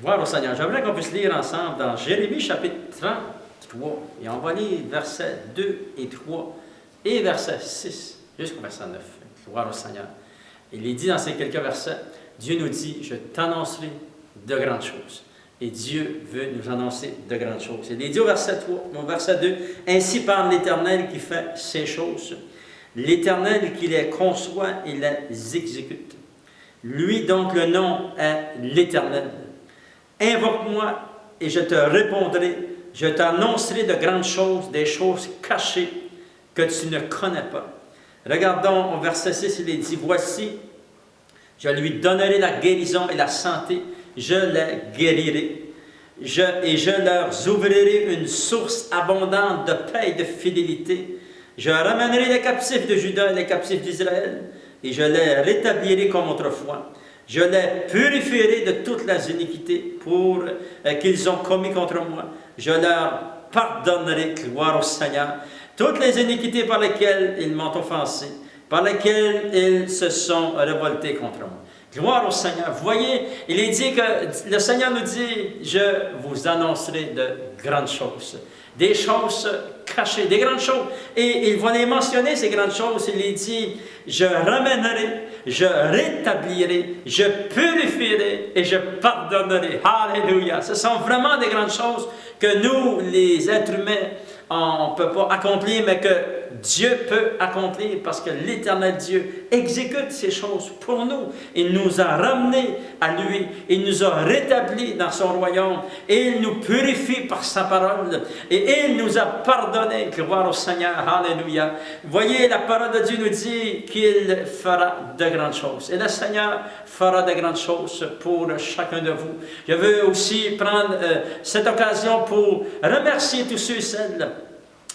Gloire au Seigneur. J'aimerais qu'on puisse lire ensemble dans Jérémie chapitre 33. Et on va lire versets 2 et 3 et verset 6 jusqu'au verset 9. Gloire au Seigneur. Il est dit dans ces quelques versets, Dieu nous dit, je t'annoncerai de grandes choses. Et Dieu veut nous annoncer de grandes choses. Il est dit au verset 3, au verset 2, ainsi parle l'Éternel qui fait ces choses. L'Éternel qui les conçoit et les exécute. Lui donc le nom est l'Éternel. Invoque-moi et je te répondrai. Je t'annoncerai de grandes choses, des choses cachées que tu ne connais pas. Regardons au verset 6, il est dit, voici, je lui donnerai la guérison et la santé, je les guérirai. Et je leur ouvrirai une source abondante de paix et de fidélité. Je ramènerai les captifs de Juda et les captifs d'Israël, et je les rétablirai comme autrefois. Je les purifierai de toutes les iniquités qu'ils ont commis contre moi. Je leur pardonnerai, gloire au Seigneur, toutes les iniquités par lesquelles ils m'ont offensé, par lesquelles ils se sont révoltés contre moi. Gloire au Seigneur. Vous voyez, il est dit que le Seigneur nous dit, je vous annoncerai de grandes choses. Des choses cachées, des grandes choses. Et il va les mentionner, ces grandes choses. Il est dit, je ramènerai, je rétablirai, je purifierai et je pardonnerai. Alléluia. Ce sont vraiment des grandes choses que nous, les êtres humains, on ne peut pas accomplir, mais que Dieu peut accomplir parce que l'Éternel Dieu exécute ces choses pour nous. Il nous a ramenés à lui. Il nous a rétablis dans son royaume. Et il nous purifie par sa parole. Et il nous a pardonné. Gloire au Seigneur. Alléluia. Voyez, la parole de Dieu nous dit qu'il fera de grandes choses. Et le Seigneur fera de grandes choses pour chacun de vous. Je veux aussi prendre cette occasion pour remercier tous ceux et celles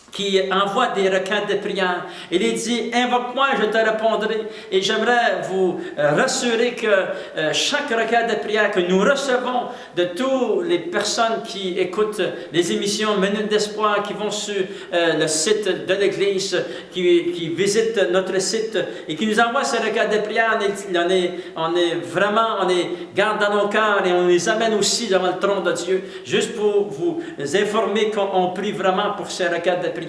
qui envoie des requêtes de prière. Il est dit, invoque-moi, je te répondrai. Et j'aimerais vous rassurer que chaque requête de prière que nous recevons de toutes les personnes qui écoutent les émissions Minutes d'Espoir, qui vont sur le site de l'Église, qui visitent notre site et qui nous envoient ces requêtes de prière, on les garde dans nos cœurs et on les amène aussi devant le trône de Dieu, juste pour vous informer qu'on prie vraiment pour ces requêtes de prière.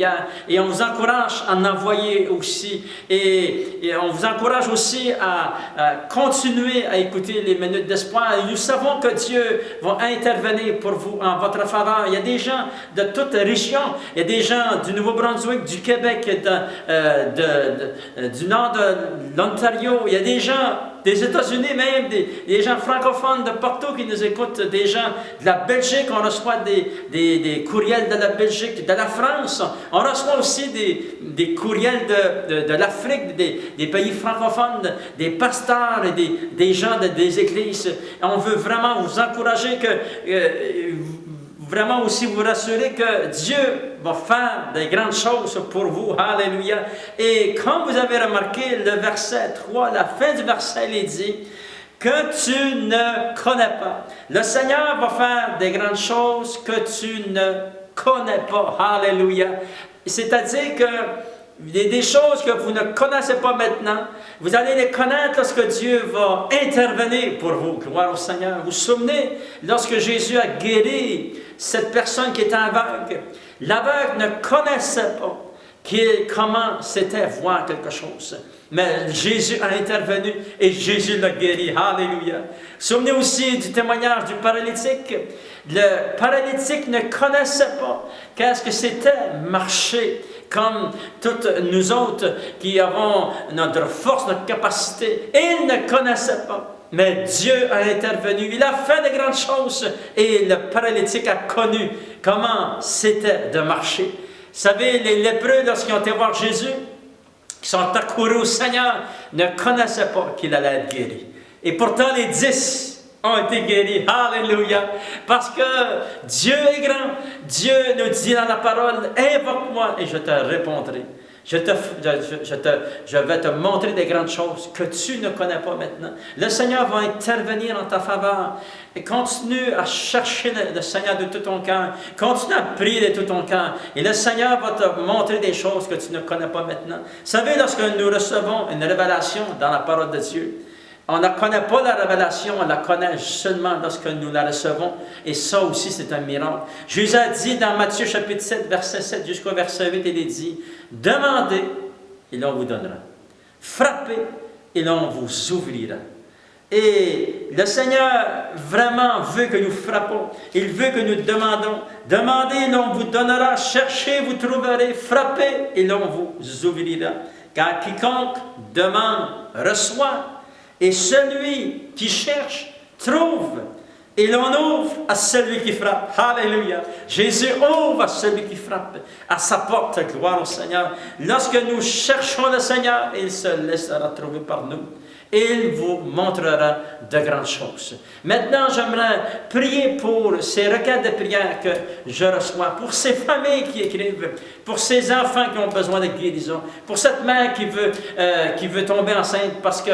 Et on vous encourage à en envoyer aussi. Et on vous encourage aussi à continuer à écouter les minutes d'espoir. Et nous savons que Dieu va intervenir pour vous en votre faveur. Il y a des gens de toutes régions. Il y a des gens du Nouveau-Brunswick, du Québec, du nord de l'Ontario. Il y a des gens des États-Unis même, des gens francophones de partout qui nous écoutent, des gens de la Belgique, on reçoit des courriels de la Belgique, de la France, on reçoit aussi des courriels de l'Afrique, des pays francophones, des pasteurs et des gens des églises. On veut vraiment vous encourager vraiment aussi vous rassurer que Dieu va faire des grandes choses pour vous. Alléluia. Et comme vous avez remarqué, le verset 3, la fin du verset, il est dit que tu ne connais pas. Le Seigneur va faire des grandes choses que tu ne connais pas. Alléluia. C'est-à-dire que il y a des choses que vous ne connaissez pas maintenant. Vous allez les connaître lorsque Dieu va intervenir pour vous. Gloire au Seigneur. Vous vous souvenez, lorsque Jésus a guéri cette personne qui était aveugle, l'aveugle ne connaissait pas comment c'était voir quelque chose. Mais Jésus a intervenu et Jésus l'a guéri. Alléluia. Vous vous souvenez aussi du témoignage du paralytique. Le paralytique ne connaissait pas qu'est-ce que c'était marcher comme toutes nous autres qui avons notre force, notre capacité. Il ne connaissait pas. Mais Dieu a intervenu. Il a fait de grandes choses. Et le paralytique a connu comment c'était de marcher. Vous savez, les lépreux, lorsqu'ils ont été voir Jésus, qui sont accourus au Seigneur, ne connaissaient pas qu'il allait être guéri. Et pourtant, les 10 ont été guéris. Alléluia. Parce que Dieu est grand. Dieu nous dit dans la parole, invoque-moi et je te répondrai. Je vais te montrer des grandes choses que tu ne connais pas maintenant. Le Seigneur va intervenir en ta faveur. Et continue à chercher le Seigneur de tout ton cœur. Continue à prier de tout ton cœur. Et le Seigneur va te montrer des choses que tu ne connais pas maintenant. Vous savez, lorsque nous recevons une révélation dans la parole de Dieu, On ne connaît pas la révélation, on la connaît seulement lorsque nous la recevons. Et ça aussi, c'est un miracle. Jésus a dit dans Matthieu chapitre 7, verset 7 jusqu'au verset 8, il est dit, « Demandez, et l'on vous donnera. Frappez, et l'on vous ouvrira. » Et le Seigneur vraiment veut que nous frappons. Il veut que nous demandons. Demandez, et l'on vous donnera. Cherchez, vous trouverez. Frappez, et l'on vous ouvrira. Car quiconque demande, reçoit. Et celui qui cherche, trouve. Et l'on ouvre à celui qui frappe. Alléluia. Jésus ouvre à celui qui frappe. À sa porte, gloire au Seigneur. Lorsque nous cherchons le Seigneur, il se laissera trouver par nous. Et il vous montrera de grandes choses. Maintenant, j'aimerais prier pour ces requêtes de prière que je reçois, pour ces familles qui écrivent, pour ces enfants qui ont besoin de guérison, pour cette mère qui veut tomber enceinte parce que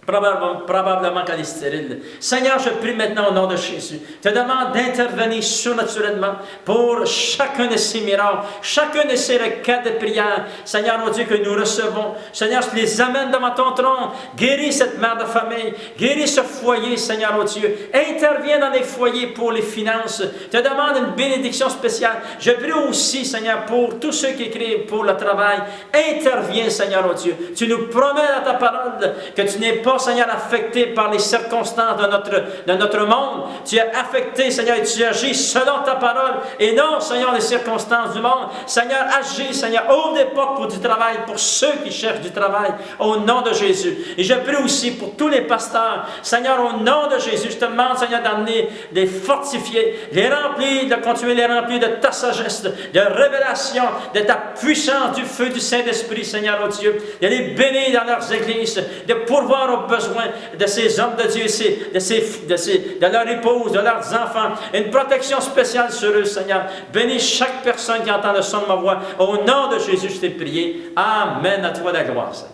probablement qu'elle est stérile. Seigneur, je prie maintenant au nom de Jésus. Je te demande d'intervenir surnaturellement pour chacun de ces miracles, chacun de ces requêtes de prière. Seigneur, mon Dieu, que nous recevons. Seigneur, je les amène devant ton trône. Guéris cette mère de famille. Guéris ce foyer, Seigneur, mon Dieu. Interviens dans les foyers pour les finances. Je te demande une bénédiction spéciale. Je prie aussi, Seigneur, pour tous ceux qui écrivent pour le travail. Interviens, Seigneur, mon Dieu. Tu nous promets dans ta parole que tu n'es pas, Seigneur, affecté par les circonstances de notre monde. Tu es affecté, Seigneur, et tu agis selon ta parole et non, Seigneur, les circonstances du monde. Seigneur, agis, Seigneur, ouvre des portes pour du travail, pour ceux qui cherchent du travail, au nom de Jésus. Et je prie aussi pour tous les pasteurs. Seigneur, au nom de Jésus, je te demande, Seigneur, d'amener, les fortifier, les remplir, de continuer les remplir de ta sagesse, de révélation, de ta puissance, du feu du Saint-Esprit, Seigneur, oh Dieu. De les bénir dans leurs églises, de pourvoir aux besoins de ces hommes de Dieu, de leur épouse, de leurs enfants. Une protection spéciale sur eux, Seigneur. Bénis chaque personne qui entend le son de ma voix. Au nom de Jésus, je t'ai prié. Amen. À toi la gloire, Seigneur.